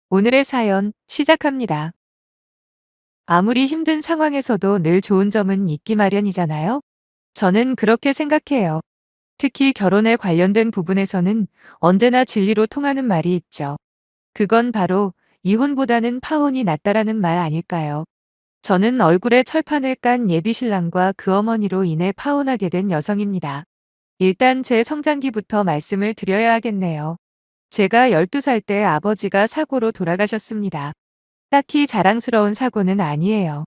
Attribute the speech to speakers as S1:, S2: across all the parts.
S1: 오늘의 사연 시작합니다. 아무리 힘든 상황에서도 늘 좋은 점은 있기 마련이잖아요? 저는 그렇게 생각해요. 특히 결혼에 관련된 부분에서는 언제나 진리로 통하는 말이 있죠. 그건 바로 이혼보다는 파혼이 낫다라는 말 아닐까요? 저는 얼굴에 철판을 깐 예비 신랑과 그 어머니로 인해 파혼하게 된 여성입니다. 일단 제 성장기부터 말씀을 드려야 하겠네요. 제가 12살 때 아버지가 사고로 돌아가셨습니다. 딱히 자랑스러운 사고는 아니에요.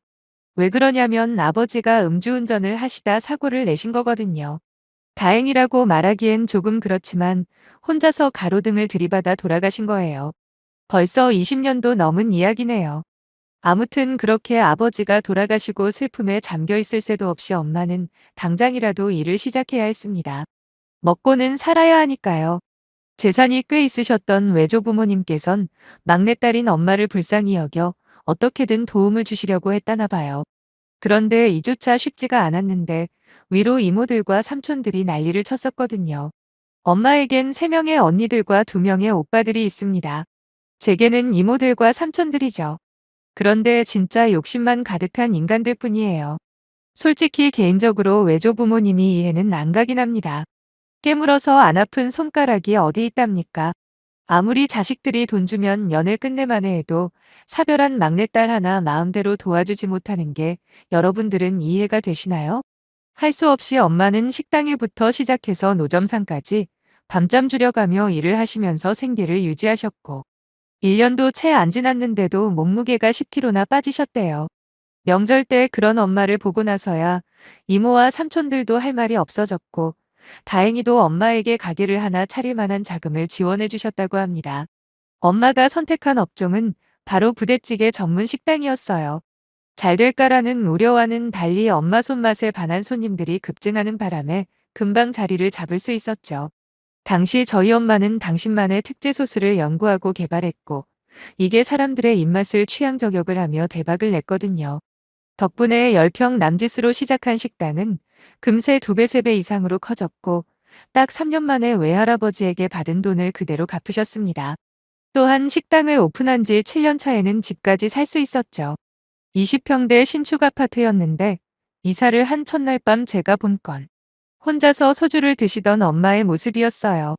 S1: 왜 그러냐면 아버지가 음주운전을 하시다 사고를 내신 거거든요. 다행이라고 말하기엔 조금 그렇지만 혼자서 가로등을 들이받아 돌아가신 거예요. 벌써 20년도 넘은 이야기네요. 아무튼 그렇게 아버지가 돌아가시고 슬픔에 잠겨 있을 새도 없이 엄마는 당장이라도 일을 시작해야 했습니다. 먹고는 살아야 하니까요. 재산이 꽤 있으셨던 외조부모님께선 막내딸인 엄마를 불쌍히 여겨 어떻게든 도움을 주시려고 했다나 봐요. 그런데 이조차 쉽지가 않았는데 위로 이모들과 삼촌들이 난리를 쳤었거든요. 엄마에겐 3명의 언니들과 2명의 오빠들이 있습니다. 제게는 이모들과 삼촌들이죠. 그런데 진짜 욕심만 가득한 인간들 뿐이에요. 솔직히 개인적으로 외조부모님이 이해는 안 가긴 합니다. 깨물어서 안 아픈 손가락이 어디 있답니까? 아무리 자식들이 돈 주면 연을 끝내만해 해도 사별한 막내딸 하나 마음대로 도와주지 못하는 게 여러분들은 이해가 되시나요? 할 수 없이 엄마는 식당 일부터 시작해서 노점상까지 밤잠 줄여가며 일을 하시면서 생계를 유지하셨고 1년도 채 안 지났는데도 몸무게가 10kg나 빠지셨대요. 명절 때 그런 엄마를 보고 나서야 이모와 삼촌들도 할 말이 없어졌고 다행히도 엄마에게 가게를 하나 차릴 만한 자금을 지원해 주셨다고 합니다. 엄마가 선택한 업종은 바로 부대찌개 전문 식당이었어요. 잘 될까라는 우려와는 달리 엄마 손맛에 반한 손님들이 급증하는 바람에 금방 자리를 잡을 수 있었죠. 당시 저희 엄마는 당신만의 특제 소스를 연구하고 개발했고 이게 사람들의 입맛을 취향 저격을 하며 대박을 냈거든요. 덕분에 10평 남짓으로 시작한 식당은 금세 2배, 3배 이상으로 커졌고 딱 3년 만에 외할아버지에게 받은 돈을 그대로 갚으셨습니다. 또한 식당을 오픈한 지 7년 차에는 집까지 살 수 있었죠. 20평대 신축 아파트였는데 이사를 한 첫날 밤 제가 본 건 혼자서 소주를 드시던 엄마의 모습이었어요.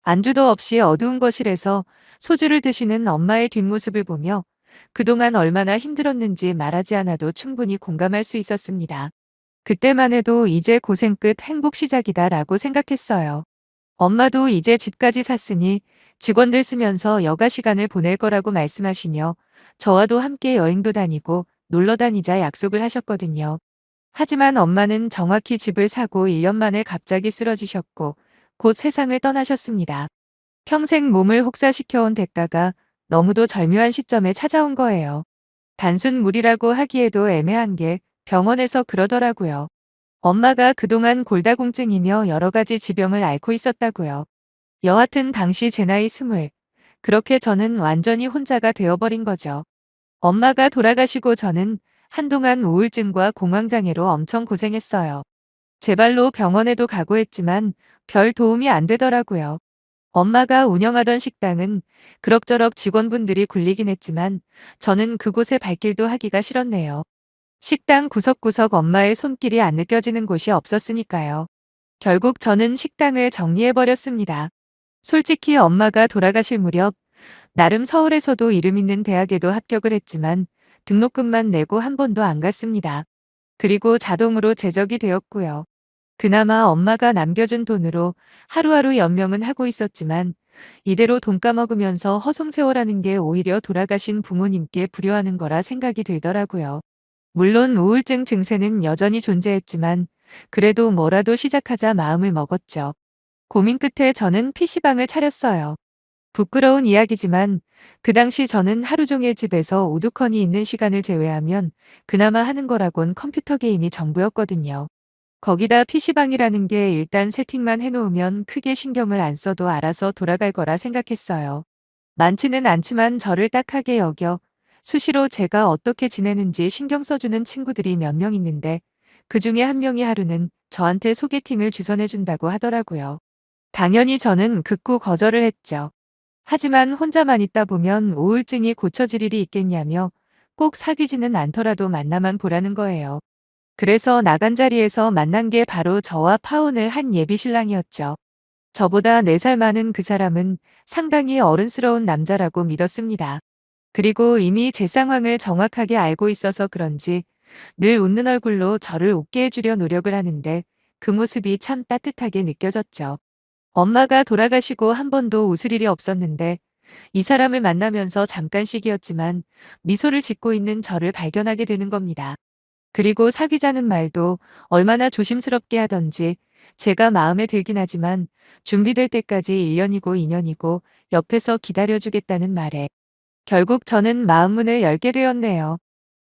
S1: 안주도 없이 어두운 거실에서 소주를 드시는 엄마의 뒷모습을 보며 그동안 얼마나 힘들었는지 말하지 않아도 충분히 공감할 수 있었습니다. 그때만 해도 이제 고생 끝 행복 시작이다라고 생각했어요. 엄마도 이제 집까지 샀으니 직원들 쓰면서 여가 시간을 보낼 거라고 말씀하시며 저와도 함께 여행도 다니고 놀러 다니자 약속을 하셨거든요. 하지만 엄마는 정확히 집을 사고 1년 만에 갑자기 쓰러지셨고 곧 세상을 떠나셨습니다. 평생 몸을 혹사시켜온 대가가 너무도 절묘한 시점에 찾아온 거예요. 단순 무리라고 하기에도 애매한 게 병원에서 그러더라고요. 엄마가 그동안 골다공증이며 여러 가지 지병을 앓고 있었다고요. 여하튼 당시 제 나이 20. 그렇게 저는 완전히 혼자가 되어버린 거죠. 엄마가 돌아가시고 저는 한동안 우울증과 공황장애로 엄청 고생했어요. 제 발로 병원에도 가고 했지만 별 도움이 안 되더라고요. 엄마가 운영하던 식당은 그럭저럭 직원분들이 굴리긴 했지만 저는 그곳에 발길도 하기가 싫었네요. 식당 구석구석 엄마의 손길이 안 느껴지는 곳이 없었으니까요. 결국 저는 식당을 정리해버렸습니다. 솔직히 엄마가 돌아가실 무렵 나름 서울에서도 이름 있는 대학에도 합격을 했지만 등록금만 내고 한 번도 안 갔습니다. 그리고 자동으로 제적이 되었고요. 그나마 엄마가 남겨준 돈으로 하루하루 연명은 하고 있었지만 이대로 돈 까먹으면서 허송세월하는 게 오히려 돌아가신 부모님께 불효하는 거라 생각이 들더라고요. 물론 우울증 증세는 여전히 존재했지만 그래도 뭐라도 시작하자 마음을 먹었죠. 고민 끝에 저는 PC방을 차렸어요. 부끄러운 이야기지만 그 당시 저는 하루 종일 집에서 우두커니 있는 시간을 제외하면 그나마 하는 거라곤 컴퓨터 게임이 전부였거든요. 거기다 PC방이라는 게 일단 세팅만 해놓으면 크게 신경을 안 써도 알아서 돌아갈 거라 생각했어요. 많지는 않지만 저를 딱하게 여겨 수시로 제가 어떻게 지내는지 신경 써주는 친구들이 몇 명 있는데 그중에 한 명이 하루는 저한테 소개팅을 주선해준다고 하더라고요. 당연히 저는 극구 거절을 했죠. 하지만 혼자만 있다 보면 우울증이 고쳐질 일이 있겠냐며 꼭 사귀지는 않더라도 만나만 보라는 거예요. 그래서 나간 자리에서 만난 게 바로 저와 파혼을 한 예비 신랑이었죠. 저보다 4살 많은 그 사람은 상당히 어른스러운 남자라고 믿었습니다. 그리고 이미 제 상황을 정확하게 알고 있어서 그런지 늘 웃는 얼굴로 저를 웃게 해주려 노력을 하는데 그 모습이 참 따뜻하게 느껴졌죠. 엄마가 돌아가시고 한 번도 웃을 일이 없었는데 이 사람을 만나면서 잠깐씩이었지만 미소를 짓고 있는 저를 발견하게 되는 겁니다. 그리고 사귀자는 말도 얼마나 조심스럽게 하던지 제가 마음에 들긴 하지만 준비될 때까지 1년이고 2년이고 옆에서 기다려주겠다는 말에 결국 저는 마음문을 열게 되었네요.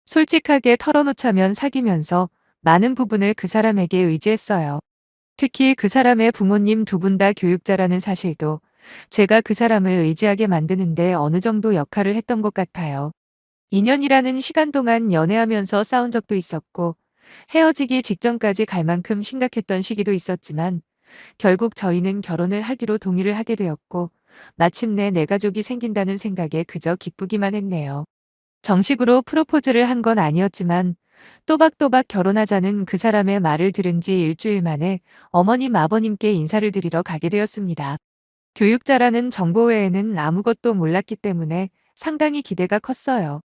S1: 솔직하게 털어놓자면 사귀면서 많은 부분을 그 사람에게 의지했어요. 특히 그 사람의 부모님 두 분 다 교육자라는 사실도 제가 그 사람을 의지하게 만드는데 어느 정도 역할을 했던 것 같아요. 2년이라는 시간 동안 연애하면서 싸운 적도 있었고 헤어지기 직전까지 갈 만큼 심각했던 시기도 있었지만 결국 저희는 결혼을 하기로 동의를 하게 되었고 마침내 내 가족이 생긴다는 생각에 그저 기쁘기만 했네요. 정식으로 프로포즈를 한 건 아니었지만 또박또박 결혼하자는 그 사람의 말을 들은 지 일주일 만에 어머님 아버님께 인사를 드리러 가게 되었습니다. 교육자라는 정보 외에는 아무것도 몰랐기 때문에 상당히 기대가 컸어요.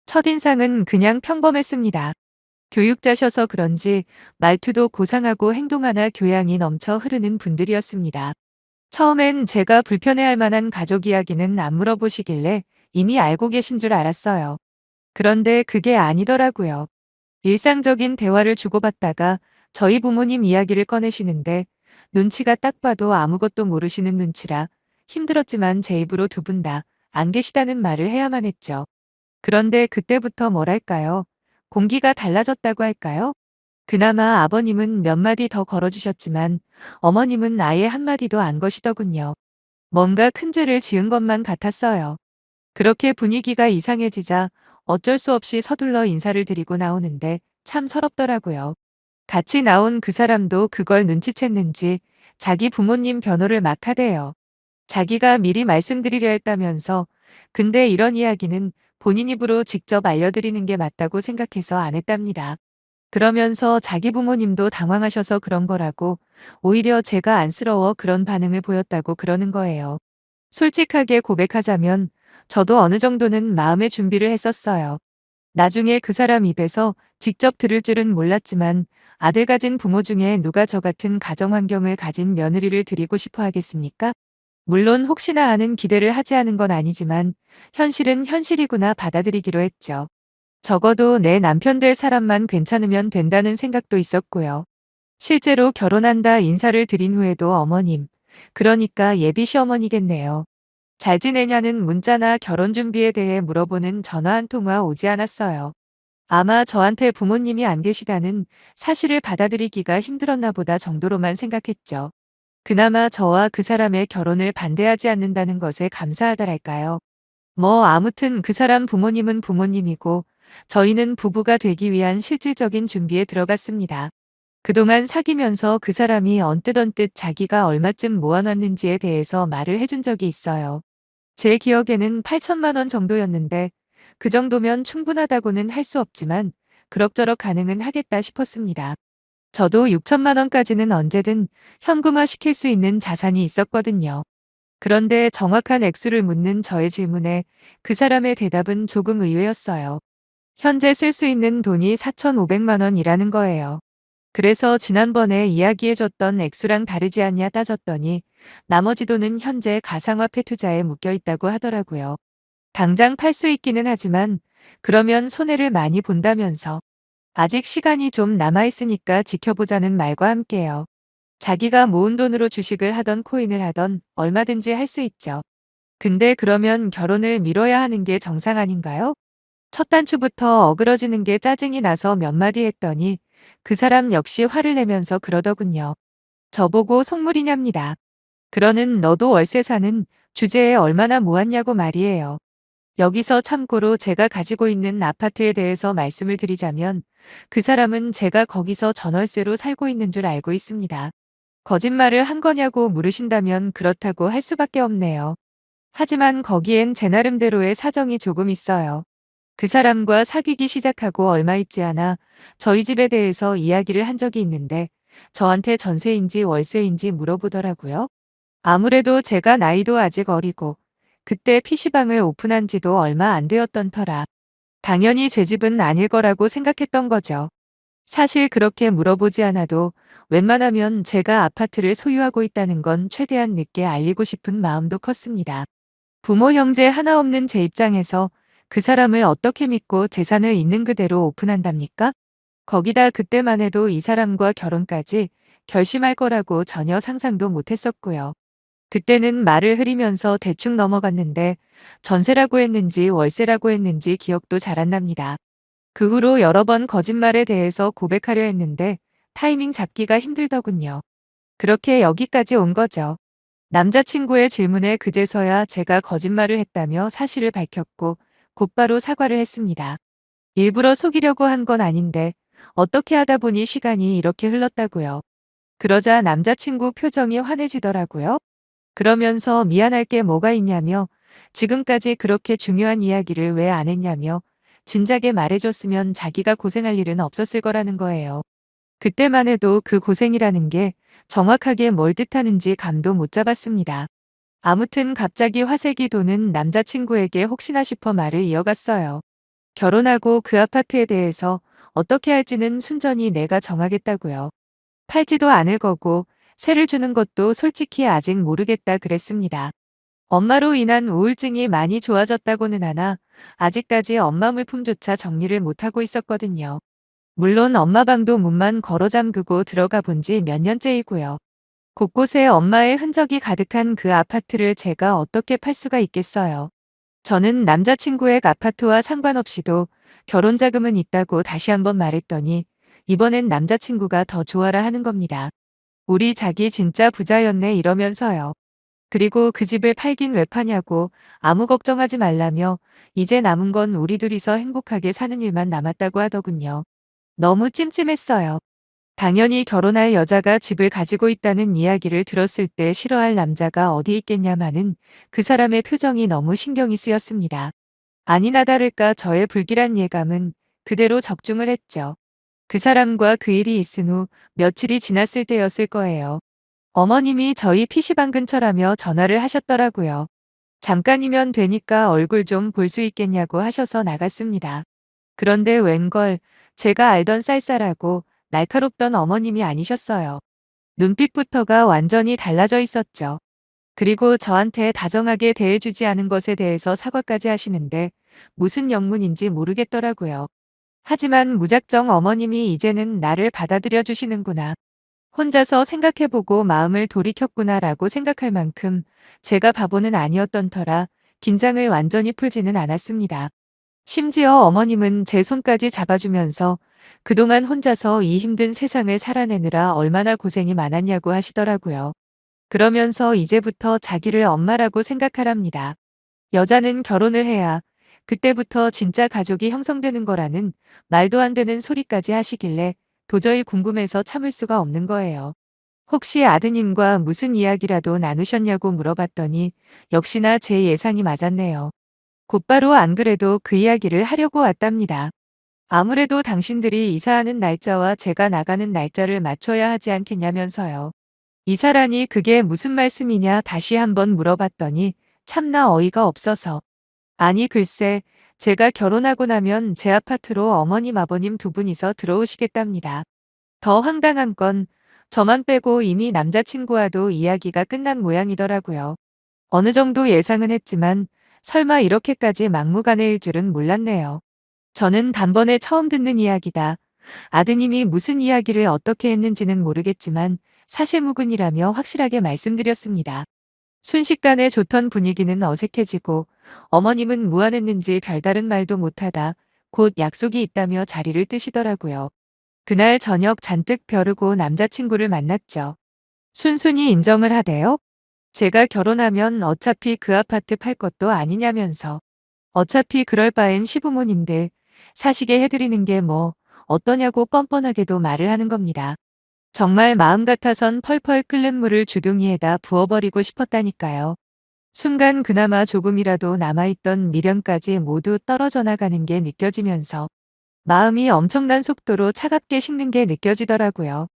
S1: 첫인상은 그냥 평범했습니다. 교육자셔서 그런지 말투도 고상하고 행동 하나 교양이 넘쳐 흐르는 분들이었습니다. 처음엔 제가 불편해할 만한 가족 이야기는 안 물어보시길래 이미 알고 계신 줄 알았어요. 그런데 그게 아니더라고요. 일상적인 대화를 주고받다가 저희 부모님 이야기를 꺼내시는데 눈치가 딱 봐도 아무것도 모르시는 눈치라 힘들었지만 제 입으로 두 분 다 안 계시다는 말을 해야만 했죠. 그런데 그때부터 뭐랄까요? 공기가 달라졌다고 할까요? 그나마 아버님은 몇 마디 더 걸어주셨지만 어머님은 아예 한마디도 안 거시더군요. 뭔가 큰 죄를 지은 것만 같았어요. 그렇게 분위기가 이상해지자 어쩔 수 없이 서둘러 인사를 드리고 나오는데 참 서럽더라고요. 같이 나온 그 사람도 그걸 눈치챘는지 자기 부모님 변호를 막 하대요. 자기가 미리 말씀드리려 했다면서 근데 이런 이야기는 본인 입으로 직접 알려드리는 게 맞다고 생각해서 안 했답니다. 그러면서 자기 부모님도 당황하셔서 그런 거라고 오히려 제가 안쓰러워 그런 반응을 보였다고 그러는 거예요. 솔직하게 고백하자면 저도 어느 정도는 마음의 준비를 했었어요. 나중에 그 사람 입에서 직접 들을 줄은 몰랐지만 아들 가진 부모 중에 누가 저 같은 가정 환경을 가진 며느리를 드리고 싶어 하겠습니까? 물론 혹시나 하는 기대를 하지 않은 건 아니지만 현실은 현실이구나 받아들이기로 했죠. 적어도 내 남편 될 사람만 괜찮으면 된다는 생각도 있었고요. 실제로 결혼한다 인사를 드린 후에도 어머님, 그러니까 예비 시어머니겠네요. 잘 지내냐는 문자나 결혼 준비에 대해 물어보는 전화 한 통화 오지 않았어요. 아마 저한테 부모님이 안 계시다는 사실을 받아들이기가 힘들었나 보다 정도로만 생각했죠. 그나마 저와 그 사람의 결혼을 반대하지 않는다는 것에 감사하다랄까요. 뭐 아무튼 그 사람 부모님은 부모님이고 저희는 부부가 되기 위한 실질적인 준비에 들어갔습니다. 그동안 사귀면서 그 사람이 언뜻언뜻 자기가 얼마쯤 모아놨는지에 대해서 말을 해준 적이 있어요. 제 기억에는 8천만 원 정도였는데 그 정도면 충분하다고는 할 수 없지만 그럭저럭 가능은 하겠다 싶었습니다. 저도 6천만 원까지는 언제든 현금화 시킬 수 있는 자산이 있었거든요. 그런데 정확한 액수를 묻는 저의 질문에 그 사람의 대답은 조금 의외였어요. 현재 쓸 수 있는 돈이 4,500만 원이라는 거예요. 그래서 지난번에 이야기해줬던 액수랑 다르지 않냐 따졌더니 나머지 돈은 현재 가상화폐 투자에 묶여 있다고 하더라고요. 당장 팔 수 있기는 하지만 그러면 손해를 많이 본다면서 아직 시간이 좀 남아있으니까 지켜보자는 말과 함께요. 자기가 모은 돈으로 주식을 하던 코인을 하던 얼마든지 할 수 있죠. 근데 그러면 결혼을 미뤄야 하는 게 정상 아닌가요? 첫 단추부터 어그러지는 게 짜증이 나서 몇 마디 했더니 그 사람 역시 화를 내면서 그러더군요. 저보고 속물이냐입니다. 그러는 너도 월세 사는 주제에 얼마나 모았냐고 말이에요. 여기서 참고로 제가 가지고 있는 아파트에 대해서 말씀을 드리자면 그 사람은 제가 거기서 전월세로 살고 있는 줄 알고 있습니다. 거짓말을 한 거냐고 물으신다면 그렇다고 할 수밖에 없네요. 하지만 거기엔 제 나름대로의 사정이 조금 있어요. 그 사람과 사귀기 시작하고 얼마 있지 않아 저희 집에 대해서 이야기를 한 적이 있는데 저한테 전세인지 월세인지 물어보더라고요. 아무래도 제가 나이도 아직 어리고 그때 PC방을 오픈한 지도 얼마 안 되었던 터라 당연히 제 집은 아닐 거라고 생각했던 거죠. 사실 그렇게 물어보지 않아도 웬만하면 제가 아파트를 소유하고 있다는 건 최대한 늦게 알리고 싶은 마음도 컸습니다. 부모 형제 하나 없는 제 입장에서 그 사람을 어떻게 믿고 재산을 있는 그대로 오픈한답니까? 거기다 그때만 해도 이 사람과 결혼까지 결심할 거라고 전혀 상상도 못했었고요. 그때는 말을 흐리면서 대충 넘어갔는데 전세라고 했는지 월세라고 했는지 기억도 잘 안 납니다. 그 후로 여러 번 거짓말에 대해서 고백하려 했는데 타이밍 잡기가 힘들더군요. 그렇게 여기까지 온 거죠. 남자친구의 질문에 그제서야 제가 거짓말을 했다며 사실을 밝혔고 곧바로 사과를 했습니다. 일부러 속이려고 한 건 아닌데 어떻게 하다 보니 시간이 이렇게 흘렀다고요. 그러자 남자친구 표정이 환해지더라고요. 그러면서 미안할 게 뭐가 있냐며 지금까지 그렇게 중요한 이야기를 왜 안 했냐며 진작에 말해줬으면 자기가 고생할 일은 없었을 거라는 거예요. 그때만 해도 그 고생이라는 게 정확하게 뭘 뜻하는지 감도 못 잡았습니다. 아무튼 갑자기 화색이 도는 남자친구에게 혹시나 싶어 말을 이어갔어요. 결혼하고 그 아파트에 대해서 어떻게 할지는 순전히 내가 정하겠다고요. 팔지도 않을 거고 세를 주는 것도 솔직히 아직 모르겠다 그랬습니다. 엄마로 인한 우울증이 많이 좋아졌다고는 하나 아직까지 엄마 물품조차 정리를 못하고 있었거든요. 물론 엄마 방도 문만 걸어 잠그고 들어가 본지 몇 년째이고요. 곳곳에 엄마의 흔적이 가득한 그 아파트를 제가 어떻게 팔 수가 있겠어요. 저는 남자친구의 아파트와 상관없이도 결혼 자금은 있다고 다시 한번 말했더니 이번엔 남자친구가 더 좋아라 하는 겁니다. 우리 자기 진짜 부자였네 이러면서요. 그리고 그 집을 팔긴 왜 파냐고 아무 걱정하지 말라며 이제 남은 건 우리 둘이서 행복하게 사는 일만 남았다고 하더군요. 너무 찜찜했어요. 당연히 결혼할 여자가 집을 가지고 있다는 이야기를 들었을 때 싫어할 남자가 어디 있겠냐마는 그 사람의 표정이 너무 신경이 쓰였습니다. 아니나 다를까 저의 불길한 예감은 그대로 적중을 했죠. 그 사람과 그 일이 있은 후 며칠이 지났을 때였을 거예요. 어머님이 저희 PC방 근처라며 전화를 하셨더라고요. 잠깐이면 되니까 얼굴 좀 볼 수 있겠냐고 하셔서 나갔습니다. 그런데 웬걸 제가 알던 쌀쌀하고 날카롭던 어머님이 아니셨어요. 눈빛부터가 완전히 달라져 있었죠. 그리고 저한테 다정하게 대해주지 않은 것에 대해서 사과까지 하시는데 무슨 영문인지 모르겠더라고요. 하지만 무작정 어머님이 이제는 나를 받아들여 주시는구나. 혼자서 생각해보고 마음을 돌이켰구나라고 생각할 만큼 제가 바보는 아니었던 터라 긴장을 완전히 풀지는 않았습니다. 심지어 어머님은 제 손까지 잡아주면서 그동안 혼자서 이 힘든 세상을 살아내느라 얼마나 고생이 많았냐고 하시더라고요. 그러면서 이제부터 자기를 엄마라고 생각하랍니다. 여자는 결혼을 해야 그때부터 진짜 가족이 형성되는 거라는 말도 안 되는 소리까지 하시길래 도저히 궁금해서 참을 수가 없는 거예요. 혹시 아드님과 무슨 이야기라도 나누셨냐고 물어봤더니 역시나 제 예상이 맞았네요. 곧바로 안 그래도 그 이야기를 하려고 왔답니다. 아무래도 당신들이 이사하는 날짜와 제가 나가는 날짜를 맞춰야 하지 않겠냐면서요. 이사라니 그게 무슨 말씀이냐 다시 한번 물어봤더니 참나 어이가 없어서. 아니 글쎄 제가 결혼하고 나면 제 아파트로 어머님 아버님 두 분이서 들어오시겠답니다. 더 황당한 건 저만 빼고 이미 남자친구와도 이야기가 끝난 모양이더라고요. 어느 정도 예상은 했지만 설마 이렇게까지 막무가내일 줄은 몰랐네요. 저는 단번에 처음 듣는 이야기다. 아드님이 무슨 이야기를 어떻게 했는지는 모르겠지만 사실무근이라며 확실하게 말씀드렸습니다. 순식간에 좋던 분위기는 어색해지고 어머님은 무안했는지 별다른 말도 못하다 곧 약속이 있다며 자리를 뜨시더라고요. 그날 저녁 잔뜩 벼르고 남자친구를 만났죠. 순순히 인정을 하대요. 제가 결혼하면 어차피 그 아파트 팔 것도 아니냐면서. 어차피 그럴 바엔 시부모님들 사시게 해드리는 게 뭐 어떠냐고 뻔뻔하게도 말을 하는 겁니다. 정말 마음 같아선 펄펄 끓는 물을 주둥이에다 부어버리고 싶었다니까요. 순간 그나마 조금이라도 남아있던 미련까지 모두 떨어져 나가는 게 느껴지면서 마음이 엄청난 속도로 차갑게 식는 게 느껴지더라고요.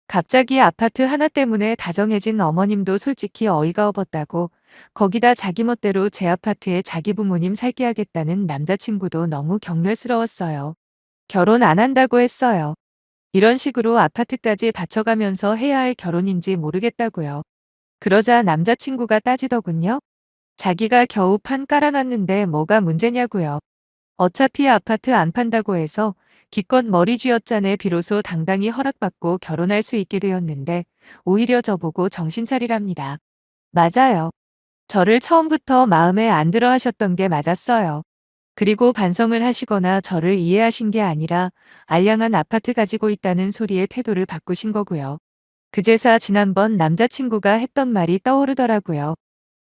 S1: 갑자기 아파트 하나 때문에 다정해진 어머님도 솔직히 어이가 없었다고, 거기다 자기 멋대로 제 아파트에 자기 부모님 살게 하겠다는 남자친구도 너무 경멸스러웠어요. 결혼 안 한다고 했어요. 이런 식으로 아파트까지 바쳐가면서 해야 할 결혼인지 모르겠다고요. 그러자 남자친구가 따지더군요. 자기가 겨우 판 깔아놨는데 뭐가 문제냐고요. 어차피 아파트 안 판다고 해서 기껏 머리 쥐었자네 비로소 당당히 허락받고 결혼할 수 있게 되었는데 오히려 저보고 정신 차리랍니다. 맞아요. 저를 처음부터 마음에 안 들어 하셨던 게 맞았어요. 그리고 반성을 하시거나 저를 이해하신 게 아니라 알량한 아파트 가지고 있다는 소리에 태도를 바꾸신 거고요. 그제서 지난번 남자친구가 했던 말이 떠오르더라고요.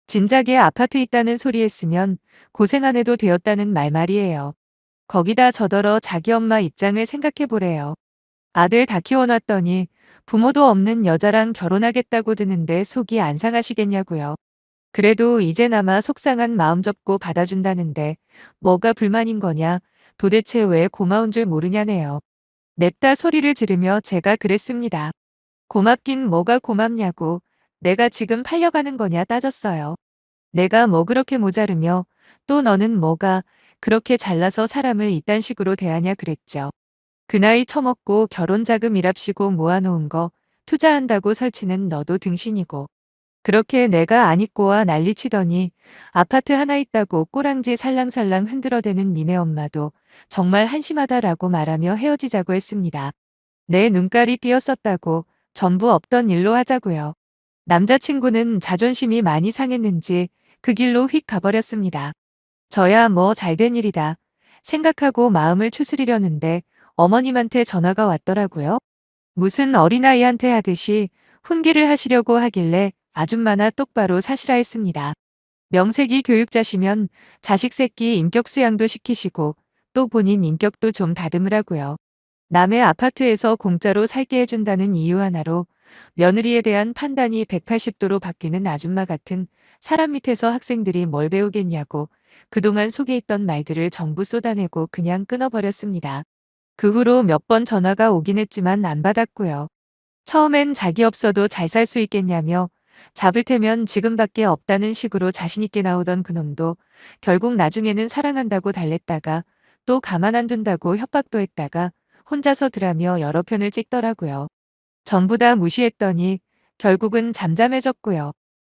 S1: 진작에 아파트 있다는 소리 했으면 고생 안 해도 되었다는 말이에요. 거기다 저더러 자기 엄마 입장을 생각해 보래요. 아들 다 키워놨더니 부모도 없는 여자랑 결혼하겠다고 드는데 속이 안 상하시겠냐고요. 그래도 이제나마 속상한 마음 접고 받아준다는데 뭐가 불만인 거냐, 도대체 왜 고마운 줄 모르냐네요. 냅다 소리를 지르며 제가 그랬습니다. 고맙긴 뭐가 고맙냐고, 내가 지금 팔려가는 거냐 따졌어요. 내가 뭐 그렇게 모자르며 또 너는 뭐가 그렇게 잘나서 사람을 이딴 식으로 대하냐 그랬죠. 그 나이 처먹고 결혼 자금 일합시고 모아놓은 거 투자한다고 설치는 너도 등신이고, 그렇게 내가 안 입고와 난리치더니 아파트 하나 있다고 꼬랑지 살랑살랑 흔들어대는 니네 엄마도 정말 한심하다라고 말하며 헤어지자고 했습니다. 내 눈깔이 삐었었다고 전부 없던 일로 하자고요. 남자친구는 자존심이 많이 상했는지 그 길로 휙 가버렸습니다. 저야 뭐 잘된 일이다 생각하고 마음을 추스리려는데 어머님한테 전화가 왔더라고요. 무슨 어린아이한테 하듯이 훈계를 하시려고 하길래 아줌마나 똑바로 사시라 했습니다. 명색이 교육자시면 자식 새끼 인격 수양도 시키시고 또 본인 인격도 좀 다듬으라고요. 남의 아파트에서 공짜로 살게 해준다는 이유 하나로 며느리에 대한 판단이 180도로 바뀌는 아줌마 같은 사람 밑에서 학생들이 뭘 배우겠냐고 그동안 속에 있던 말들을 전부 쏟아내고 그냥 끊어버렸습니다. 그 후로 몇 번 전화가 오긴 했지만 안 받았고요. 처음엔 자기 없어도 잘 살 수 있겠냐며 잡을 테면 지금밖에 없다는 식으로 자신있게 나오던 그놈도 결국 나중에는 사랑한다고 달랬다가 또 가만 안 둔다고 협박도 했다가 혼자서 드라며 여러 편을 찍더라고요. 전부 다 무시했더니 결국은 잠잠해졌고요.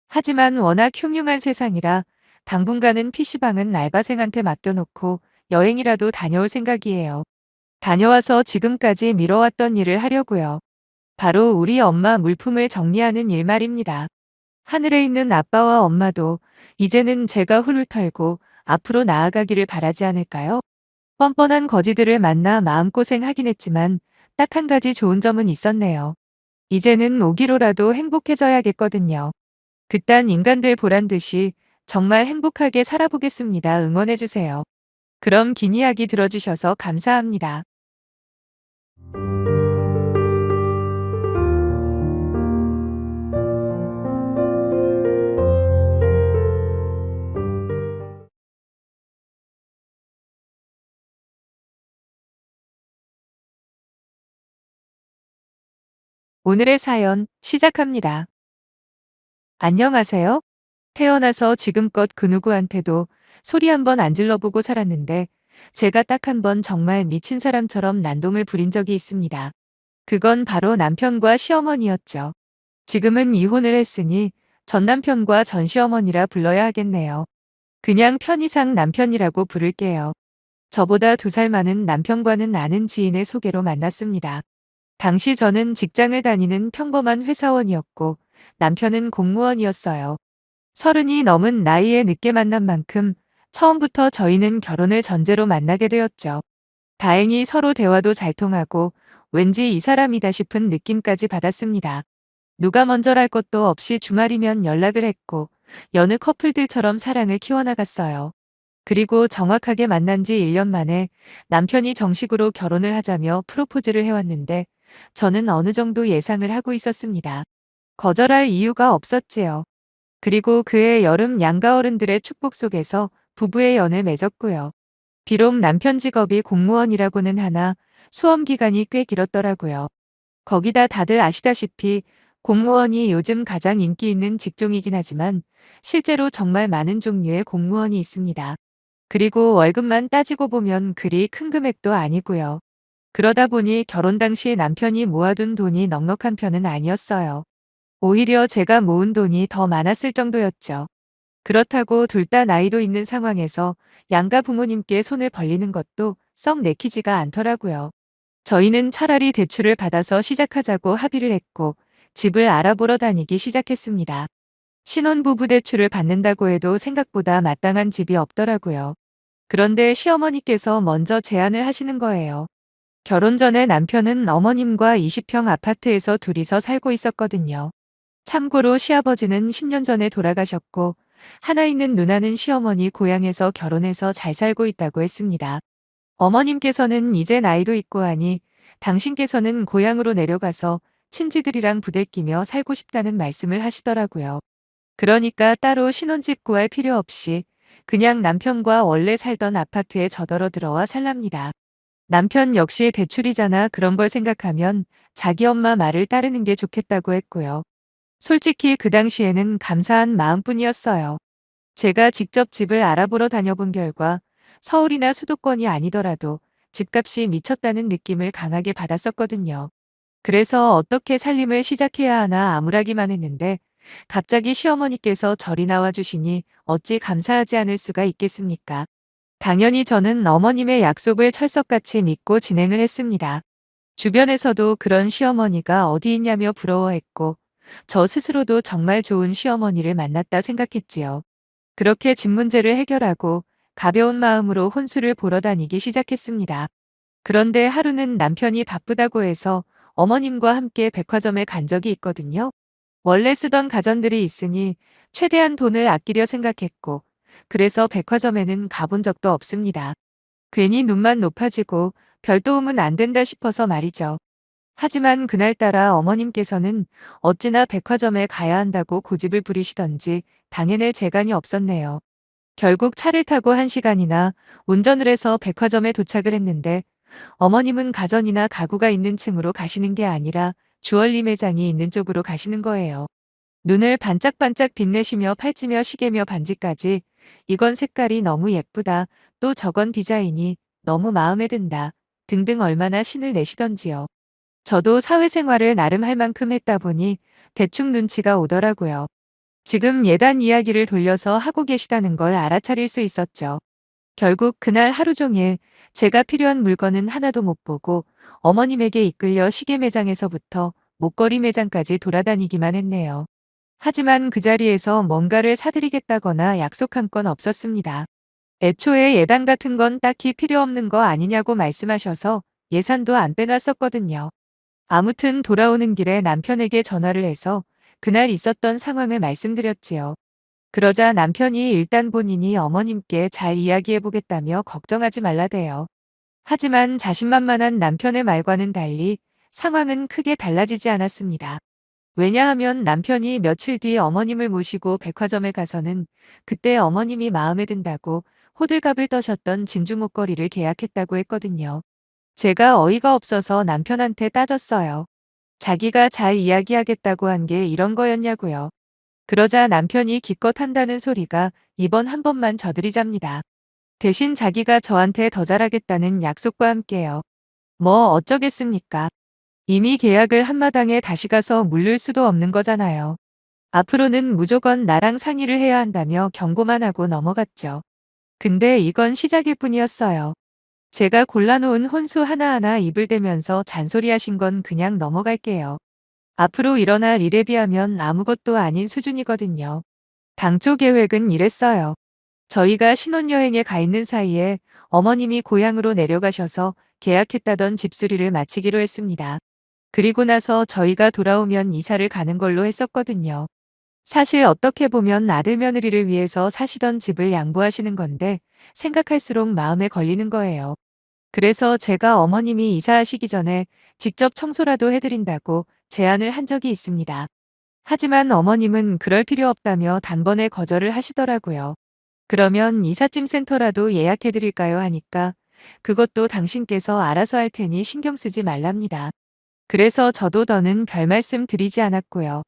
S1: 하지만 워낙 흉흉한 세상이라 당분간은 PC방은 알바생한테 맡겨놓고 여행이라도 다녀올 생각이에요. 다녀와서 지금까지 미뤄왔던 일을 하려고요. 바로 우리 엄마 물품을 정리하는 일 말입니다. 하늘에 있는 아빠와 엄마도 이제는 제가 훌을 털고 앞으로 나아가기를 바라지 않을까요? 뻔뻔한 거지들을 만나 마음고생하긴 했지만 딱 한 가지 좋은 점은 있었네요. 이제는 오기로라도 행복해져야겠거든요. 그딴 인간들 보란 듯이 정말 행복하게 살아보겠습니다. 응원해주세요. 그럼 긴 이야기 들어주셔서 감사합니다. 오늘의 사연 시작합니다. 안녕하세요. 태어나서 지금껏 그 누구한테도 소리 한번 안 질러보고 살았는데 제가 딱 한 번 정말 미친 사람처럼 난동을 부린 적이 있습니다. 그건 바로 남편과 시어머니였죠. 지금은 이혼을 했으니 전 남편과 전 시어머니라 불러야 하겠네요. 그냥 편의상 남편이라고 부를게요. 저보다 2살 많은 남편과는 아는 지인의 소개로 만났습니다. 당시 저는 직장을 다니는 평범한 회사원이었고 남편은 공무원이었어요. 30이 넘은 나이에 늦게 만난 만큼 처음부터 저희는 결혼을 전제로 만나게 되었죠. 다행히 서로 대화도 잘 통하고 왠지 이 사람이다 싶은 느낌까지 받았습니다. 누가 먼저랄 것도 없이 주말이면 연락을 했고 여느 커플들처럼 사랑을 키워나갔어요. 그리고 정확하게 만난 지 1년 만에 남편이 정식으로 결혼을 하자며 프로포즈를 해왔는데 저는 어느 정도 예상을 하고 있었습니다. 거절할 이유가 없었지요. 그리고 그해 여름 양가 어른들의 축복 속에서 부부의 연을 맺었고요. 비록 남편 직업이 공무원이라고는 하나 수험 기간이 꽤 길었더라고요. 거기다 다들 아시다시피 공무원이 요즘 가장 인기 있는 직종이긴 하지만 실제로 정말 많은 종류의 공무원이 있습니다. 그리고 월급만 따지고 보면 그리 큰 금액도 아니고요. 그러다 보니 결혼 당시 남편이 모아둔 돈이 넉넉한 편은 아니었어요. 오히려 제가 모은 돈이 더 많았을 정도였죠. 그렇다고 둘 다 나이도 있는 상황에서 양가 부모님께 손을 벌리는 것도 썩 내키지가 않더라고요. 저희는 차라리 대출을 받아서 시작하자고 합의를 했고 집을 알아보러 다니기 시작했습니다. 신혼부부 대출을 받는다고 해도 생각보다 마땅한 집이 없더라고요. 그런데 시어머니께서 먼저 제안을 하시는 거예요. 결혼 전에 남편은 어머님과 20평 아파트에서 둘이서 살고 있었거든요. 참고로 시아버지는 10년 전에 돌아가셨고 하나 있는 누나는 시어머니 고향에서 결혼해서 잘 살고 있다고 했습니다. 어머님께서는 이제 나이도 있고 하니 당신께서는 고향으로 내려가서 친지들이랑 부대끼며 살고 싶다는 말씀을 하시더라고요. 그러니까 따로 신혼집 구할 필요 없이 그냥 남편과 원래 살던 아파트에 저더러 들어와 살랍니다. 남편 역시 대출이잖아 그런 걸 생각하면 자기 엄마 말을 따르는 게 좋겠다고 했고요. 솔직히 그 당시에는 감사한 마음뿐이었어요. 제가 직접 집을 알아보러 다녀본 결과 서울이나 수도권이 아니더라도 집값이 미쳤다는 느낌을 강하게 받았었거든요. 그래서 어떻게 살림을 시작해야 하나 암울하기만 했는데 갑자기 시어머니께서 절이 나와 주시니 어찌 감사하지 않을 수가 있겠습니까? 당연히 저는 어머님의 약속을 철석같이 믿고 진행을 했습니다. 주변에서도 그런 시어머니가 어디 있냐며 부러워했고 저 스스로도 정말 좋은 시어머니를 만났다 생각했지요. 그렇게 집 문제를 해결하고 가벼운 마음으로 혼수를 보러 다니기 시작했습니다. 그런데 하루는 남편이 바쁘다고 해서 어머님과 함께 백화점에 간 적이 있거든요. 원래 쓰던 가전들이 있으니 최대한 돈을 아끼려 생각했고 그래서 백화점에는 가본 적도 없습니다. 괜히 눈만 높아지고 별 도움은 안 된다 싶어서 말이죠. 하지만 그날따라 어머님께서는 어찌나 백화점에 가야 한다고 고집을 부리시던지 당해낼 재간이 없었네요. 결국 차를 타고 1시간이나 운전을 해서 백화점에 도착을 했는데 어머님은 가전이나 가구가 있는 층으로 가시는 게 아니라 주얼리 매장이 있는 쪽으로 가시는 거예요. 눈을 반짝반짝 빛내시며 팔찌며 시계며 반지까지 이건 색깔이 너무 예쁘다. 또 저건 디자인이 너무 마음에 든다. 등등 얼마나 신을 내시던지요. 저도 사회생활을 나름 할 만큼 했다 보니 대충 눈치가 오더라고요. 지금 예단 이야기를 돌려서 하고 계시다는 걸 알아차릴 수 있었죠. 결국 그날 하루 종일 제가 필요한 물건은 하나도 못 보고 어머님에게 이끌려 시계 매장에서부터 목걸이 매장까지 돌아다니기만 했네요. 하지만 그 자리에서 뭔가를 사드리겠다거나 약속한 건 없었습니다. 애초에 예단 같은 건 딱히 필요 없는 거 아니냐고 말씀하셔서 예산도 안 빼놨었거든요. 아무튼 돌아오는 길에 남편에게 전화를 해서 그날 있었던 상황을 말씀드렸지요. 그러자 남편이 일단 본인이 어머님께 잘 이야기해보겠다며 걱정하지 말라대요. 하지만 자신만만한 남편의 말과는 달리 상황은 크게 달라지지 않았습니다. 왜냐하면 남편이 며칠 뒤 어머님을 모시고 백화점에 가서는 그때 어머님이 마음에 든다고 호들갑을 떠셨던 진주 목걸이를 계약했다고 했거든요. 제가 어이가 없어서 남편한테 따졌어요. 자기가 잘 이야기하겠다고 한 게 이런 거였냐고요. 그러자 남편이 기껏 한다는 소리가 이번 한 번만 저들이잡니다. 대신 자기가 저한테 더 잘하겠다는 약속과 함께요. 뭐 어쩌겠습니까? 이미 계약을 한마당에 다시 가서 물릴 수도 없는 거잖아요. 앞으로는 무조건 나랑 상의를 해야 한다며 경고만 하고 넘어갔죠. 근데 이건 시작일 뿐이었어요. 제가 골라놓은 혼수 하나하나 입을 대면서 잔소리하신 건 그냥 넘어갈게요. 앞으로 일어날 일에 비하면 아무것도 아닌 수준이거든요. 당초 계획은 이랬어요. 저희가 신혼여행에 가 있는 사이에 어머님이 고향으로 내려가셔서 계약했다던 집수리를 마치기로 했습니다. 그리고 나서 저희가 돌아오면 이사를 가는 걸로 했었거든요. 사실 어떻게 보면 아들 며느리를 위해서 사시던 집을 양보하시는 건데 생각할수록 마음에 걸리는 거예요. 그래서 제가 어머님이 이사하시기 전에 직접 청소라도 해드린다고 제안을 한 적이 있습니다. 하지만 어머님은 그럴 필요 없다며 단번에 거절을 하시더라고요. 그러면 이삿짐 센터라도 예약해 드릴까요 하니까 그것도 당신께서 알아서 할 테니 신경 쓰지 말랍니다. 그래서 저도 더는 별 말씀 드리지 않았고요.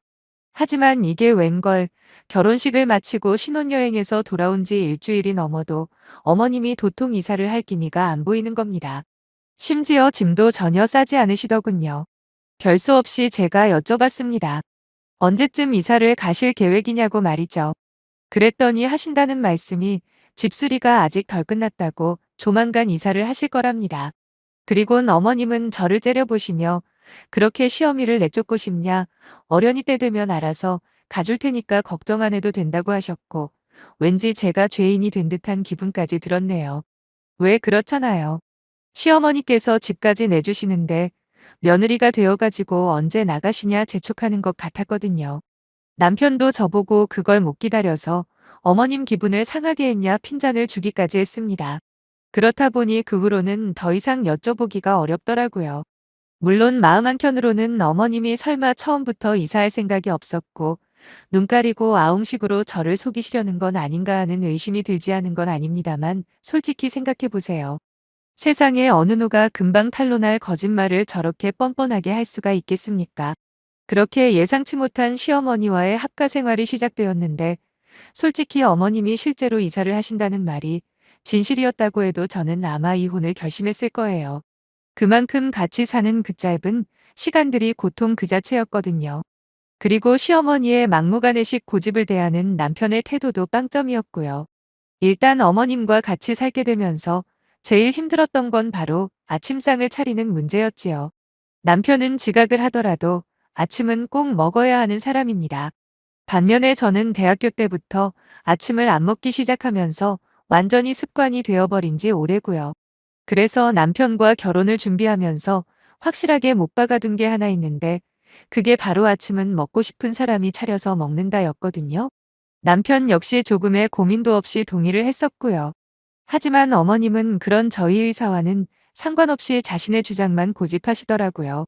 S1: 하지만 이게 웬걸 결혼식을 마치고 신혼여행에서 돌아온 지 일주일이 넘어도 어머님이 도통 이사를 할 기미가 안 보이는 겁니다. 심지어 짐도 전혀 싸지 않으시더군요. 별수 없이 제가 여쭤봤습니다. 언제쯤 이사를 가실 계획이냐고 말이죠. 그랬더니 하신다는 말씀이 집수리가 아직 덜 끝났다고 조만간 이사를 하실 거랍니다. 그리곤 어머님은 저를 째려보시며 그렇게 시어미를 내쫓고 싶냐? 어련히 때 되면 알아서 가줄 테니까 걱정 안 해도 된다고 하셨고 왠지 제가 죄인이 된 듯한 기분까지 들었네요. 왜 그렇잖아요. 시어머니께서 집까지 내주시는데 며느리가 되어가지고 언제 나가시냐 재촉하는 것 같았거든요. 남편도 저보고 그걸 못 기다려서 어머님 기분을 상하게 했냐 핀잔을 주기까지 했습니다. 그렇다 보니 그 후로는 더 이상 여쭤보기가 어렵더라고요. 물론 마음 한켠으로는 어머님이 설마 처음부터 이사할 생각이 없었고 눈 가리고 아웅식으로 저를 속이시려는 건 아닌가 하는 의심이 들지 않은 건 아닙니다만 솔직히 생각해 보세요. 세상에 어느 누가 금방 탄로날 거짓말을 저렇게 뻔뻔하게 할 수가 있겠습니까? 그렇게 예상치 못한 시어머니와의 합가 생활이 시작되었는데 솔직히 어머님이 실제로 이사를 하신다는 말이 진실이었다고 해도 저는 아마 이혼을 결심했을 거예요. 그만큼 같이 사는 그 짧은 시간들이 고통 그 자체였거든요. 그리고 시어머니의 막무가내식 고집을 대하는 남편의 태도도 빵점이었고요. 일단 어머님과 같이 살게 되면서 제일 힘들었던 건 바로 아침상을 차리는 문제였지요. 남편은 지각을 하더라도 아침은 꼭 먹어야 하는 사람입니다. 반면에 저는 대학교 때부터 아침을 안 먹기 시작하면서 완전히 습관이 되어버린 지 오래고요. 그래서 남편과 결혼을 준비하면서 확실하게 못 박아둔 게 하나 있는데 그게 바로 아침은 먹고 싶은 사람이 차려서 먹는다였거든요. 남편 역시 조금의 고민도 없이 동의를 했었고요. 하지만 어머님은 그런 저희 의사와는 상관없이 자신의 주장만 고집하시더라고요.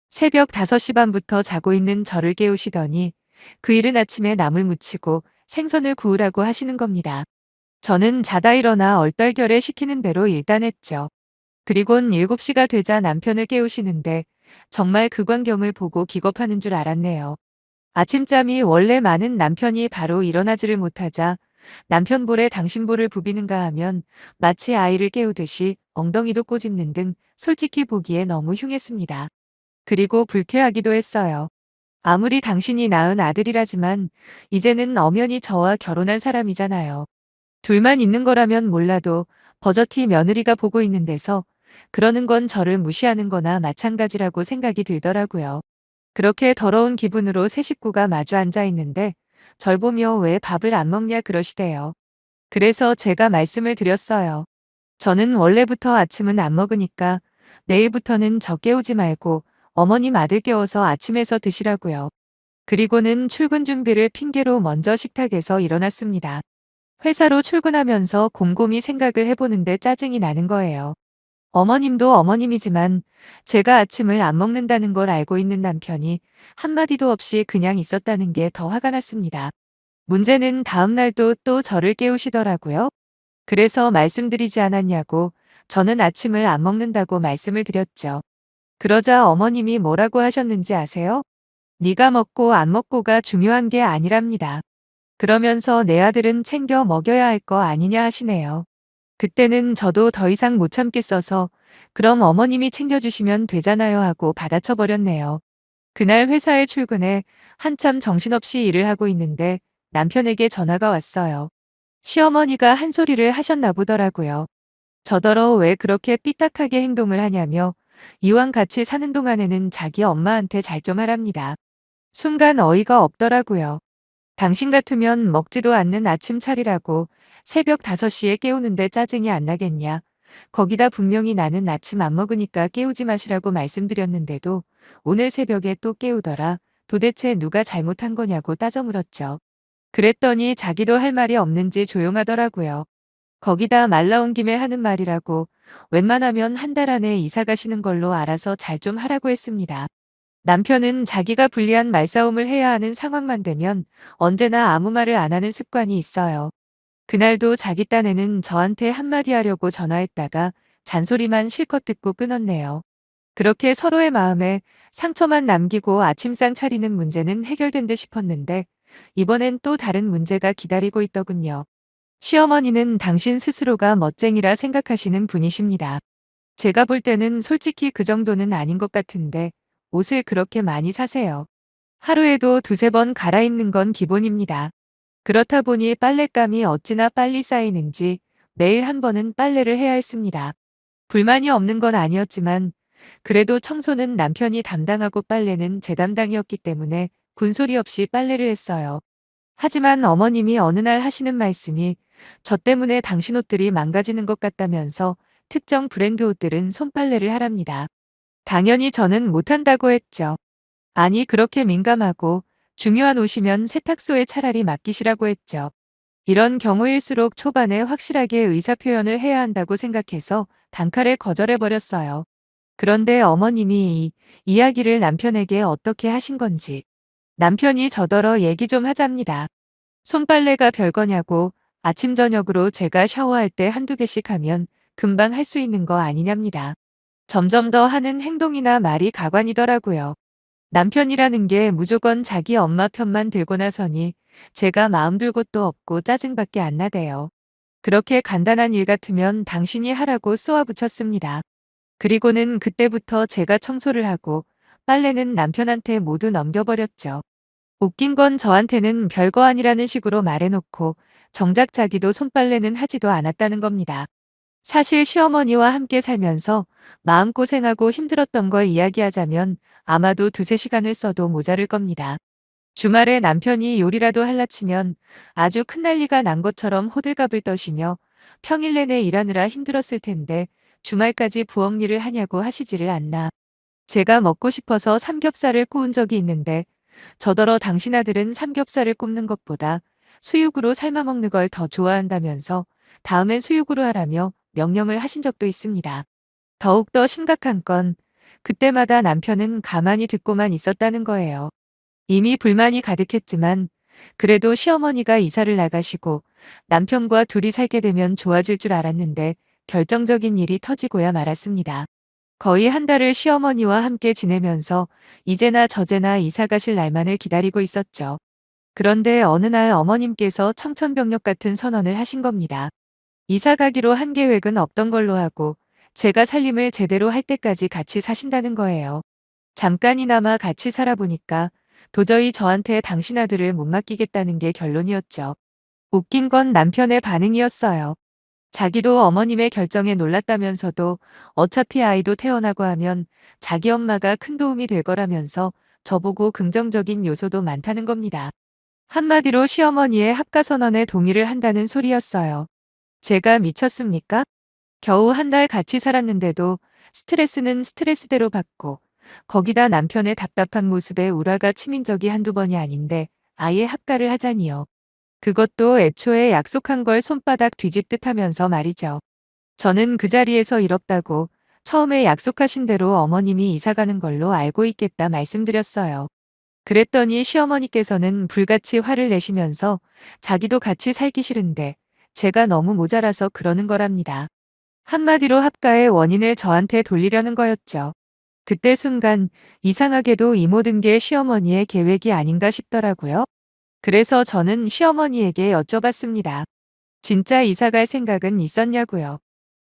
S1: 새벽 5시 반부터 자고 있는 저를 깨우시더니 그 이른 아침에 나물 무치고 생선을 구우라고 하시는 겁니다. 저는 자다 일어나 얼떨결에 시키는 대로 일단 했죠. 그리곤 7시가 되자 남편을 깨우시는데 정말 그 광경을 보고 기겁하는 줄 알았네요. 아침잠이 원래 많은 남편이 바로 일어나지를 못하자 남편 볼에 당신 볼을 부비는가 하면 마치 아이를 깨우듯이 엉덩이도 꼬집는 등 솔직히 보기에 너무 흉했습니다. 그리고 불쾌하기도 했어요. 아무리 당신이 낳은 아들이라지만 이제는 엄연히 저와 결혼한 사람이잖아요. 둘만 있는 거라면 몰라도 버젓이 며느리가 보고 있는 데서 그러는 건 저를 무시하는 거나 마찬가지라고 생각이 들더라고요. 그렇게 더러운 기분으로 세 식구가 마주 앉아 있는데 절 보며 왜 밥을 안 먹냐 그러시대요. 그래서 제가 말씀을 드렸어요. 저는 원래부터 아침은 안 먹으니까 내일부터는 저 깨우지 말고 어머님 아들 깨워서 아침에서 드시라고요. 그리고는 출근 준비를 핑계로 먼저 식탁에서 일어났습니다. 회사로 출근하면서 곰곰이 생각을 해보는데 짜증이 나는 거예요. 어머님도 어머님이지만 제가 아침을 안 먹는다는 걸 알고 있는 남편이 한마디도 없이 그냥 있었다는 게 더 화가 났습니다. 문제는 다음 날도 또 저를 깨우시더라고요. 그래서 말씀드리지 않았냐고 저는 아침을 안 먹는다고 말씀을 드렸죠. 그러자 어머님이 뭐라고 하셨는지 아세요? 네가 먹고 안 먹고가 중요한 게 아니랍니다. 그러면서 내 아들은 챙겨 먹여야 할 거 아니냐 하시네요. 그때는 저도 더 이상 못 참겠어서 그럼 어머님이 챙겨주시면 되잖아요 하고 받아쳐 버렸네요. 그날 회사에 출근해 한참 정신없이 일을 하고 있는데 남편에게 전화가 왔어요. 시어머니가 한 소리를 하셨나 보더라고요. 저더러 왜 그렇게 삐딱하게 행동을 하냐며 이왕 같이 사는 동안에는 자기 엄마한테 잘 좀 하랍니다. 순간 어이가 없더라고요. 당신 같으면 먹지도 않는 아침 차리라고 새벽 5시에 깨우는데 짜증이 안 나겠냐. 거기다 분명히 나는 아침 안 먹으니까 깨우지 마시라고 말씀드렸는데도 오늘 새벽에 또 깨우더라. 도대체 누가 잘못한 거냐고 따져 물었죠. 그랬더니 자기도 할 말이 없는지 조용하더라고요. 거기다 말 나온 김에 하는 말이라고 웬만하면 한 달 안에 이사 가시는 걸로 알아서 잘 좀 하라고 했습니다. 남편은 자기가 불리한 말싸움을 해야 하는 상황만 되면 언제나 아무 말을 안 하는 습관이 있어요. 그날도 자기 딴에는 저한테 한마디 하려고 전화했다가 잔소리만 실컷 듣고 끊었네요. 그렇게 서로의 마음에 상처만 남기고 아침상 차리는 문제는 해결된 듯 싶었는데 이번엔 또 다른 문제가 기다리고 있더군요. 시어머니는 당신 스스로가 멋쟁이라 생각하시는 분이십니다. 제가 볼 때는 솔직히 그 정도는 아닌 것 같은데 옷을 그렇게 많이 사세요. 하루에도 두세 번 갈아입는 건 기본입니다. 그렇다 보니 빨랫감이 어찌나 빨리 쌓이는지 매일 한 번은 빨래를 해야 했습니다. 불만이 없는 건 아니었지만 그래도 청소는 남편이 담당하고 빨래는 제 담당이었기 때문에 군소리 없이 빨래를 했어요. 하지만 어머님이 어느 날 하시는 말씀이 저 때문에 당신 옷들이 망가지는 것 같다면서 특정 브랜드 옷들은 손빨래를 하랍니다. 당연히 저는 못한다고 했죠. 아니, 그렇게 민감하고 중요한 옷이면 세탁소에 차라리 맡기시라고 했죠. 이런 경우일수록 초반에 확실하게 의사표현을 해야 한다고 생각해서 단칼에 거절해버렸어요. 그런데 어머님이 이 이야기를 남편에게 어떻게 하신 건지 남편이 저더러 얘기 좀 하잡니다. 손빨래가 별거냐고 아침 저녁으로 제가 샤워할 때 한두 개씩 하면 금방 할 수 있는 거 아니냐입니다. 점점 더 하는 행동이나 말이 가관이더라고요. 남편이라는 게 무조건 자기 엄마 편만 들고 나서니 제가 마음 둘 곳도 없고 짜증밖에 안 나대요. 그렇게 간단한 일 같으면 당신이 하라고 쏘아붙였습니다. 그리고는 그때부터 제가 청소를 하고 빨래는 남편한테 모두 넘겨버렸죠. 웃긴 건 저한테는 별거 아니라는 식으로 말해놓고 정작 자기도 손빨래는 하지도 않았다는 겁니다. 사실 시어머니와 함께 살면서 마음고생하고 힘들었던 걸 이야기하자면 아마도 두세 시간을 써도 모자랄 겁니다. 주말에 남편이 요리라도 할라치면 아주 큰 난리가 난 것처럼 호들갑을 떠시며 평일 내내 일하느라 힘들었을 텐데 주말까지 부엌 일을 하냐고 하시지를 않나. 제가 먹고 싶어서 삼겹살을 구운 적이 있는데 저더러 당신 아들은 삼겹살을 굽는 것보다 수육으로 삶아 먹는 걸 더 좋아한다면서 다음엔 수육으로 하라며 명령을 하신 적도 있습니다. 더욱더 심각한 건 그때마다 남편은 가만히 듣고만 있었다는 거예요. 이미 불만이 가득했지만 그래도 시어머니가 이사를 나가시고 남편과 둘이 살게 되면 좋아질 줄 알았는데 결정적인 일이 터지고야 말았습니다. 거의 한 달을 시어머니와 함께 지내면서 이제나 저제나 이사 가실 날만을 기다리고 있었죠. 그런데 어느 날 어머님께서 청천벽력 같은 선언을 하신 겁니다. 이사 가기로 한 계획은 없던 걸로 하고 제가 살림을 제대로 할 때까지 같이 사신다는 거예요. 잠깐이나마 같이 살아보니까 도저히 저한테 당신 아들을 못 맡기겠다는 게 결론이었죠. 웃긴 건 남편의 반응이었어요. 자기도 어머님의 결정에 놀랐다면서도 어차피 아이도 태어나고 하면 자기 엄마가 큰 도움이 될 거라면서 저보고 긍정적인 요소도 많다는 겁니다. 한마디로 시어머니의 합가선언에 동의를 한다는 소리였어요. 제가 미쳤습니까? 겨우 한 달 같이 살았는데도 스트레스는 스트레스대로 받고 거기다 남편의 답답한 모습에 우라가 치민 적이 한두 번이 아닌데 아예 합가를 하자니요. 그것도 애초에 약속한 걸 손바닥 뒤집듯 하면서 말이죠. 저는 그 자리에서 이렇다고 처음에 약속하신 대로 어머님이 이사 가는 걸로 알고 있겠다 말씀드렸어요. 그랬더니 시어머니께서는 불같이 화를 내시면서 자기도 같이 살기 싫은데 제가 너무 모자라서 그러는 거랍니다. 한마디로 합가의 원인을 저한테 돌리려는 거였죠. 그때 순간 이상하게도 이 모든 게 시어머니의 계획이 아닌가 싶더라고요. 그래서 저는 시어머니에게 여쭤봤습니다. 진짜 이사 갈 생각은 있었냐고요.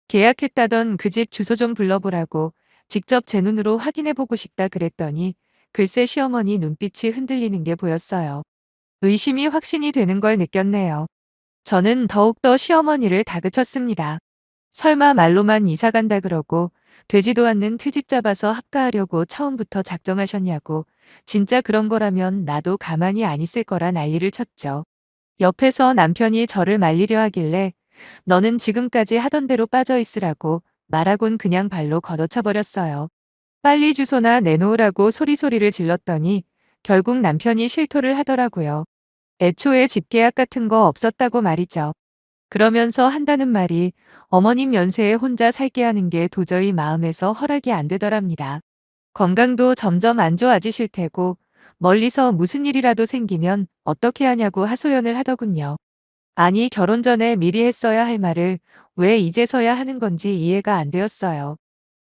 S1: 계약했다던 그 집 주소 좀 불러보라고 직접 제 눈으로 확인해 보고 싶다 그랬더니 글쎄 시어머니 눈빛이 흔들리는 게 보였어요. 의심이 확신이 되는 걸 느꼈네요. 저는 더욱더 시어머니를 다그쳤습니다. 설마 말로만 이사 간다 그러고 되지도 않는 트집 잡아서 합가하려고 처음부터 작정하셨냐고. 진짜 그런 거라면 나도 가만히 안 있을 거라 난리를 쳤죠. 옆에서 남편이 저를 말리려 하길래 너는 지금까지 하던 대로 빠져 있으라고 말하곤 그냥 발로 걷어차 버렸어요. 빨리 주소나 내놓으라고 소리소리를 질렀더니 결국 남편이 실토를 하더라고요. 애초에 집 계약 같은 거 없었다고 말이죠. 그러면서 한다는 말이 어머님 연세에 혼자 살게 하는 게 도저히 마음에서 허락이 안 되더랍니다. 건강도 점점 안 좋아지실 테고 멀리서 무슨 일이라도 생기면 어떻게 하냐고 하소연을 하더군요. 아니, 결혼 전에 미리 했어야 할 말을 왜 이제서야 하는 건지 이해가 안 되었어요.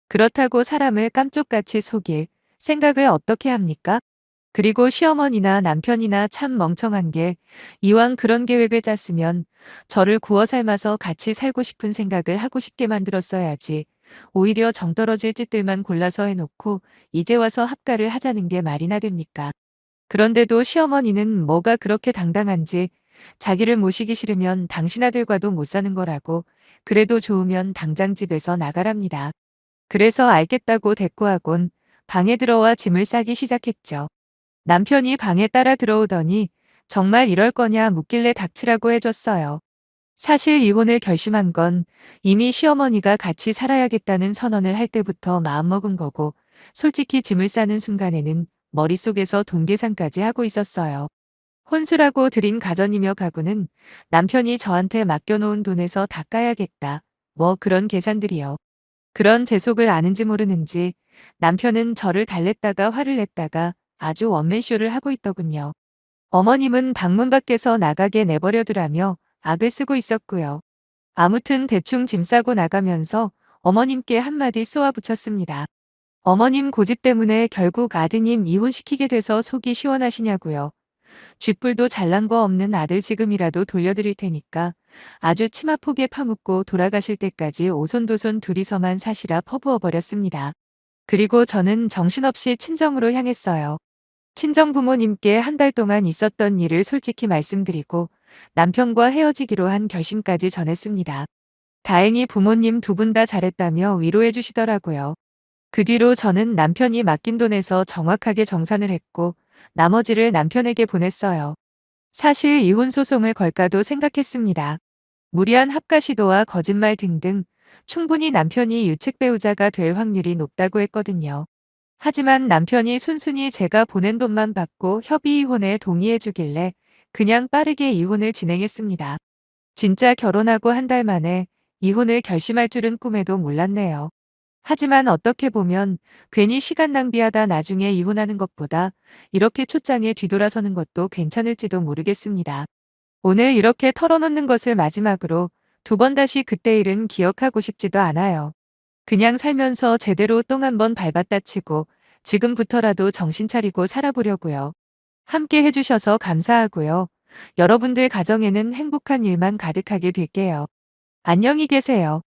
S1: 그렇다고 사람을 깜쪽같이 속일 생각을 어떻게 합니까? 그리고 시어머니나 남편이나 참 멍청한 게 이왕 그런 계획을 짰으면 저를 구워 삶아서 같이 살고 싶은 생각을 하고 싶게 만들었어야지. 오히려 정떨어질 짓들만 골라서 해놓고 이제 와서 합가를 하자는 게 말이나 됩니까? 그런데도 시어머니는 뭐가 그렇게 당당한지 자기를 모시기 싫으면 당신 아들과도 못 사는 거라고, 그래도 좋으면 당장 집에서 나가랍니다. 그래서 알겠다고 대꾸하곤 방에 들어와 짐을 싸기 시작했죠. 남편이 방에 따라 들어오더니 정말 이럴 거냐 묻길래 닥치라고 해줬어요. 사실 이혼을 결심한 건 이미 시어머니가 같이 살아야겠다는 선언을 할 때부터 마음먹은 거고, 솔직히 짐을 싸는 순간에는 머릿속에서 돈 계산까지 하고 있었어요. 혼수라고 드린 가전이며 가구는 남편이 저한테 맡겨놓은 돈에서 닦아야겠다, 뭐 그런 계산들이요. 그런 제 속을 아는지 모르는지 남편은 저를 달랬다가 화를 냈다가 아주 원맨쇼를 하고 있더군요. 어머님은 방문 밖에서 나가게 내버려두라며 악을 쓰고 있었고요. 아무튼 대충 짐 싸고 나가면서 어머님께 한마디 쏘아 붙였습니다. 어머님 고집 때문에 결국 아드님 이혼시키게 돼서 속이 시원하시냐고요. 쥐뿔도 잘난 거 없는 아들 지금이라도 돌려드릴 테니까 아주 치마폭에 파묻고 돌아가실 때까지 오손도손 둘이서만 사시라 퍼부어 버렸습니다. 그리고 저는 정신없이 친정으로 향했어요. 친정 부모님께 한 달 동안 있었던 일을 솔직히 말씀드리고 남편과 헤어지기로 한 결심까지 전했습니다. 다행히 부모님 두 분 다 잘했다며 위로해 주시더라고요. 그 뒤로 저는 남편이 맡긴 돈에서 정확하게 정산을 했고 나머지를 남편에게 보냈어요. 사실 이혼 소송을 걸까도 생각했습니다. 무리한 합가 시도와 거짓말 등등 충분히 남편이 유책 배우자가 될 확률이 높다고 했거든요. 하지만 남편이 순순히 제가 보낸 돈만 받고 협의 이혼에 동의해 주길래 그냥 빠르게 이혼을 진행했습니다. 진짜 결혼하고 한 달 만에 이혼을 결심할 줄은 꿈에도 몰랐네요. 하지만 어떻게 보면 괜히 시간 낭비하다 나중에 이혼하는 것보다 이렇게 초장에 뒤돌아서는 것도 괜찮을지도 모르겠습니다. 오늘 이렇게 털어놓는 것을 마지막으로 두 번 다시 그때 일은 기억하고 싶지도 않아요. 그냥 살면서 제대로 똥 한 번 밟았다 치고 지금부터라도 정신 차리고 살아보려고요. 함께 해주셔서 감사하고요. 여러분들 가정에는 행복한 일만 가득하길 빌게요. 안녕히 계세요.